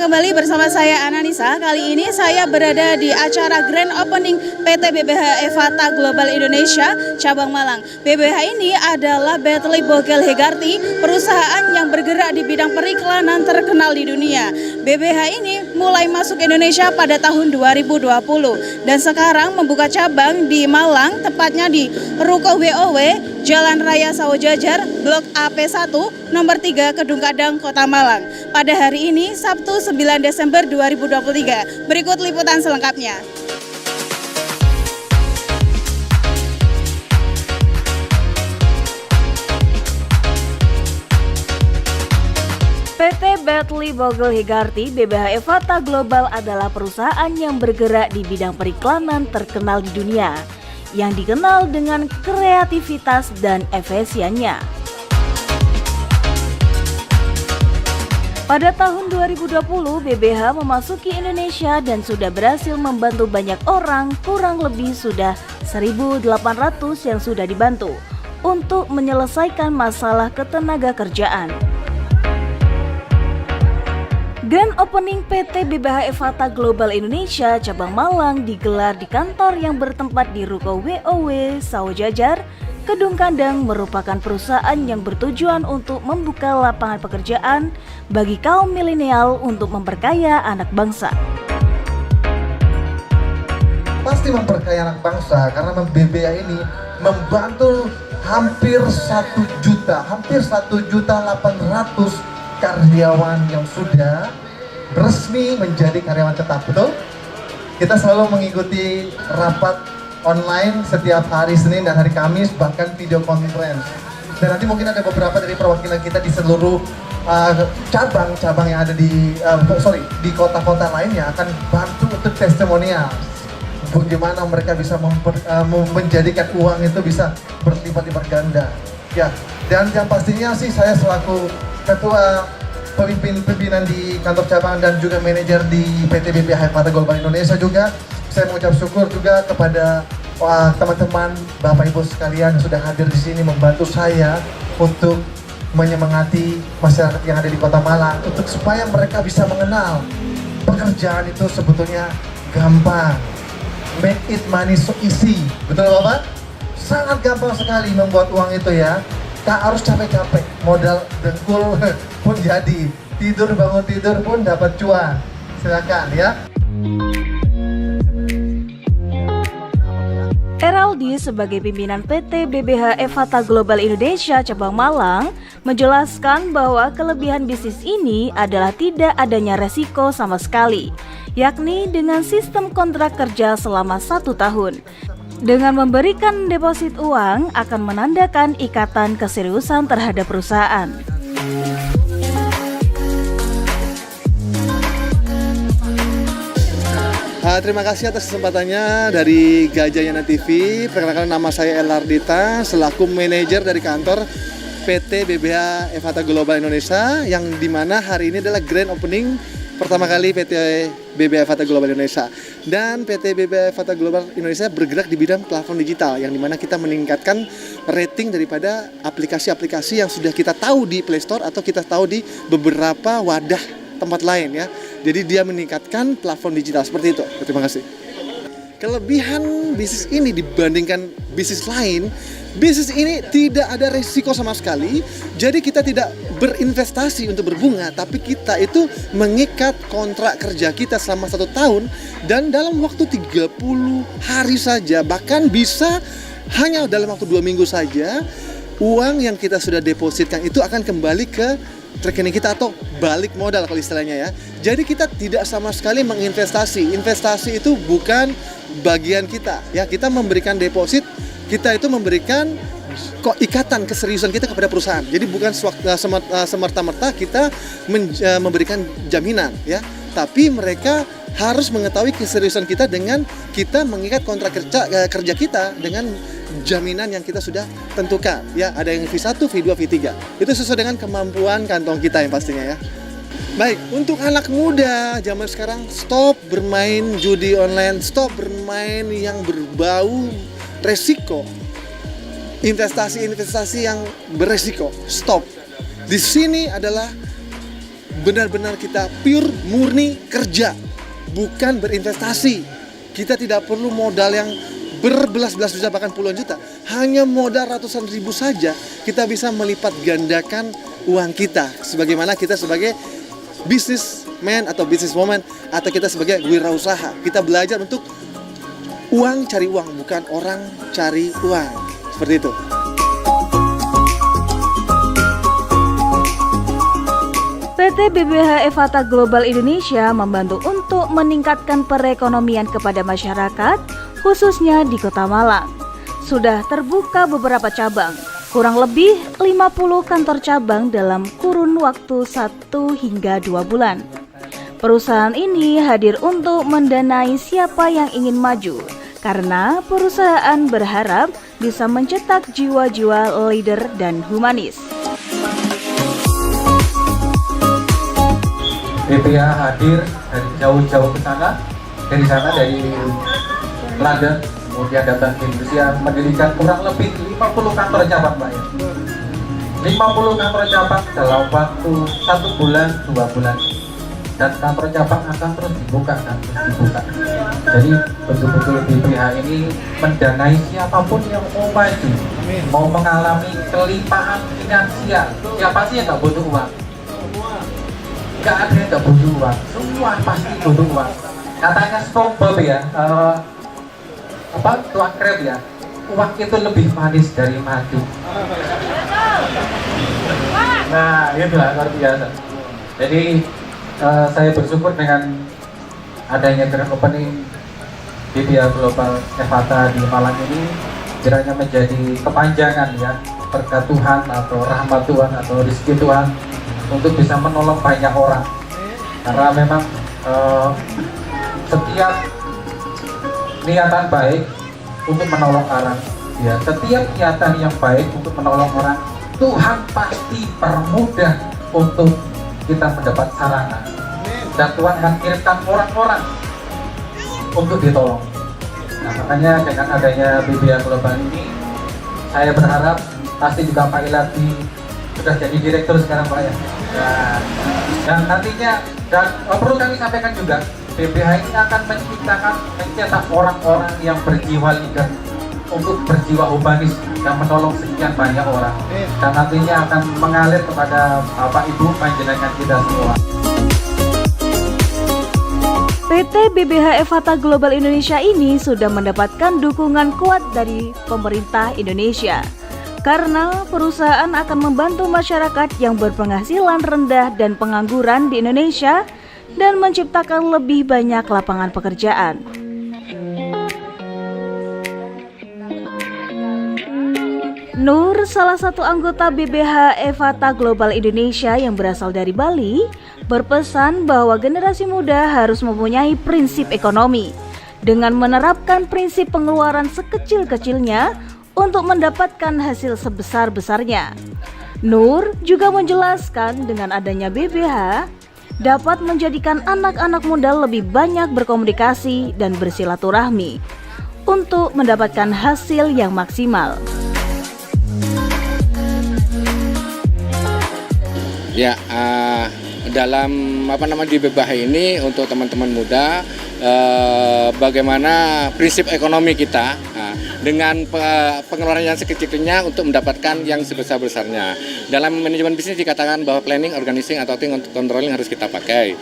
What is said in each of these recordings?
Kembali bersama saya Ananisa. Kali ini saya berada di acara Grand Opening PT BBH Evata Global Indonesia cabang Malang. BBH ini adalah Betly Bogel Hegarty, perusahaan yang bergerak di bidang periklanan terkenal di dunia. BBH ini mulai masuk Indonesia pada tahun 2020 dan sekarang membuka cabang di Malang, tepatnya di Ruko WOW, Jalan Raya Sawojajar, Blok AP1, nomor 3, Kedung Kadang, Kota Malang. Pada hari ini, Sabtu 9 Desember 2023. Berikut liputan selengkapnya. PT Betly Bogel Hegarty BBH Evata Global adalah perusahaan yang bergerak di bidang periklanan terkenal di dunia, yang dikenal dengan kreativitas dan efisiennya. Pada tahun 2020, BBH memasuki Indonesia dan sudah berhasil membantu banyak orang, kurang lebih sudah 1.800 yang sudah dibantu untuk menyelesaikan masalah ketenaga kerjaan. Grand Opening PT BBH Evata Global Indonesia cabang Malang digelar di kantor yang bertempat di Ruko WOW Sawojajar, Kedung Kadang, merupakan perusahaan yang bertujuan untuk membuka lapangan pekerjaan bagi kaum milenial untuk memperkaya anak bangsa. Pasti memperkaya anak bangsa karena BBH ini membantu hampir 1 juta, hampir 1.800.000 karyawan yang sudah resmi menjadi karyawan tetap, betul? Kita selalu mengikuti rapat online setiap hari Senin dan hari Kamis, bahkan video conference. Dan nanti mungkin ada beberapa dari perwakilan kita di seluruh cabang-cabang yang ada di kota-kota lainnya akan bantu untuk testimonial. Bagaimana mereka bisa menjadikan uang itu bisa berlipat-lipat ganda. Ya, dan yang pastinya sih saya selaku ketua pimpinan di kantor cabang dan juga manajer di PT BBH Evata Global Indonesia juga, saya mengucap syukur juga kepada teman-teman Bapak Ibu sekalian yang sudah hadir di sini membantu saya untuk menyemangati masyarakat yang ada di Kota Malang untuk supaya mereka bisa mengenal pekerjaan itu sebetulnya gampang. Make it money so easy, betul Bapak? Sangat gampang sekali membuat uang itu ya. Tak harus capek-capek, modal dengkul pun jadi, bangun tidur pun dapat cuan. Silakan ya. Eraldi sebagai pimpinan PT BBH Evata Global Indonesia cabang Malang menjelaskan bahwa kelebihan bisnis ini adalah tidak adanya resiko sama sekali, yakni dengan sistem kontrak kerja selama 1 tahun. Dengan memberikan deposit uang akan menandakan ikatan keseriusan terhadap perusahaan. Terima kasih atas kesempatannya dari Gajah Yana TV. Perkenalkan, nama saya Elardita selaku manajer dari kantor PT BBH Evata Global Indonesia, yang dimana hari ini adalah grand opening pertama kali PT BBH Evata Global Indonesia. Dan PT BBH Evata Global Indonesia bergerak di bidang platform digital, yang dimana kita meningkatkan rating daripada aplikasi-aplikasi yang sudah kita tahu di Play Store atau kita tahu di beberapa wadah tempat lain ya. Jadi dia meningkatkan platform digital seperti itu. Terima kasih. Kelebihan bisnis ini dibandingkan bisnis lain, bisnis ini tidak ada resiko sama sekali. Jadi kita tidak berinvestasi untuk berbunga, tapi kita itu mengikat kontrak kerja kita selama 1 tahun, dan dalam waktu 30 hari saja, bahkan bisa hanya dalam waktu 2 minggu saja, uang yang kita sudah depositkan itu akan kembali ke rekening kita atau balik modal kalau istilahnya ya. Jadi kita tidak sama sekali menginvestasi. Investasi itu bukan bagian kita ya. Kita memberikan deposit, kita itu memberikan kok ikatan keseriusan kita kepada perusahaan. Jadi bukan semerta-merta kita memberikan jaminan ya. Tapi mereka harus mengetahui keseriusan kita dengan kita mengikat kontrak kerja kita dengan jaminan yang kita sudah tentukan ya. Ada yang V1, V2, V3. Itu sesuai dengan kemampuan kantong kita yang pastinya ya. Baik, untuk anak muda zaman sekarang, stop bermain judi online, stop bermain yang berbau resiko. Investasi-investasi yang beresiko, stop. Di sini adalah benar-benar kita pure murni kerja, bukan berinvestasi. Kita tidak perlu modal yang berbelas-belas juta bahkan puluhan juta. Hanya modal ratusan ribu saja kita bisa melipat gandakan uang kita. Sebagaimana kita sebagai businessman atau businesswoman atau kita sebagai wirausaha, kita belajar untuk uang cari uang, bukan orang cari uang. Seperti itu. PT BBH Evata Global Indonesia membantu untuk meningkatkan perekonomian kepada masyarakat, khususnya di Kota Malang. Sudah terbuka beberapa cabang, kurang lebih 50 kantor cabang dalam kurun waktu 1 hingga 2 bulan. Perusahaan ini hadir untuk mendanai siapa yang ingin maju, karena perusahaan berharap bisa mencetak jiwa-jiwa leader dan humanis. BBH hadir dari jauh-jauh ke sana, dari London, kemudian datang ke Indonesia, mendirikan kurang lebih 50 kantor cabang, Pak ya. 50 kantor cabang dalam waktu 1 bulan, 2 bulan. Dan kantor cabang akan terus dibuka dan terus dibuka. Jadi betul-betul BBH ini mendanai siapapun yang mau maju, mau mengalami kelimpahan finansial. Siapa sih yang tak butuh uang? Gak ada yang gak butuh uang, semua pasti butuh uang. Katanya SpongeBob ya, tuan krab ya, uang itu lebih manis dari madu. Nah, itulah luar biasa. Jadi saya bersyukur dengan adanya grand opening BBH Global Evata di Malang ini, kiranya menjadi kepanjangan ya, berkat Tuhan atau rahmat Tuhan atau rezeki Tuhan untuk bisa menolong banyak orang. Karena memang setiap niatan baik untuk menolong orang, ya, setiap niatan yang baik untuk menolong orang, Tuhan pasti permudah untuk kita mendapat sarana, dan Tuhan akan kirimkan orang-orang untuk ditolong. Nah, makanya dengan adanya BBH Global ini, saya berharap pasti juga Pak Iladi sudah jadi direktur sekarang, Pak ya. Nah, dan nantinya, dan perlu kami sampaikan juga, BBH ini akan mencetak orang-orang yang berjiwa leader, untuk berjiwa humanis yang menolong sekian banyak orang, dan nantinya akan mengalir kepada Bapak Ibu panjenengan kita semua. PT BBH Evata Global Indonesia ini sudah mendapatkan dukungan kuat dari pemerintah Indonesia, karena perusahaan akan membantu masyarakat yang berpenghasilan rendah dan pengangguran di Indonesia dan menciptakan lebih banyak lapangan pekerjaan. Nur, salah satu anggota BBH Evata Global Indonesia yang berasal dari Bali, berpesan bahwa generasi muda harus mempunyai prinsip ekonomi dengan menerapkan prinsip pengeluaran sekecil-kecilnya untuk mendapatkan hasil sebesar-besarnya. Nur juga menjelaskan dengan adanya BBH dapat menjadikan anak-anak muda lebih banyak berkomunikasi dan bersilaturahmi untuk mendapatkan hasil yang maksimal. Ya, dalam di BBH ini untuk teman-teman muda, bagaimana prinsip ekonomi kita dengan pengeluaran yang sekecil-kecilnya untuk mendapatkan yang sebesar-besarnya. Dalam manajemen bisnis dikatakan bahwa planning, organizing, atau controlling harus kita pakai.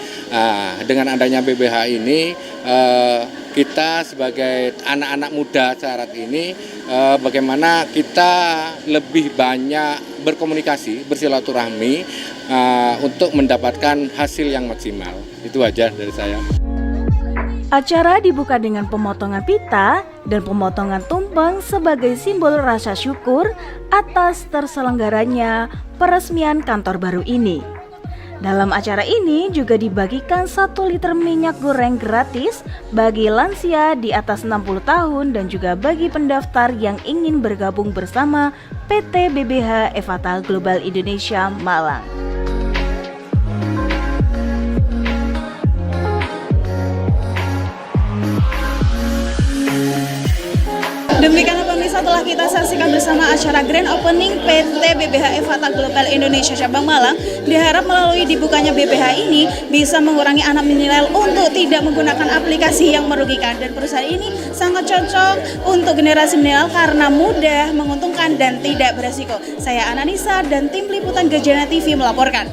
Dengan adanya BBH ini, kita sebagai anak-anak muda saat ini, bagaimana kita lebih banyak berkomunikasi, bersilaturahmi untuk mendapatkan hasil yang maksimal. Itu aja dari saya. Acara dibuka dengan pemotongan pita dan pemotongan tumpeng sebagai simbol rasa syukur atas terselenggaranya peresmian kantor baru ini. Dalam acara ini juga dibagikan 1 liter minyak goreng gratis bagi lansia di atas 60 tahun dan juga bagi pendaftar yang ingin bergabung bersama PT BBH Evata Global Indonesia Malang. Demikian pemirsa, telah kita saksikan bersama acara Grand Opening PT BBH Evata Global Indonesia Cabang Malang. Diharap melalui dibukanya BBH ini bisa mengurangi anak milenial untuk tidak menggunakan aplikasi yang merugikan, dan perusahaan ini sangat cocok untuk generasi milenial karena mudah, menguntungkan dan tidak beresiko. Saya Ananisa dan tim liputan Gajana TV melaporkan.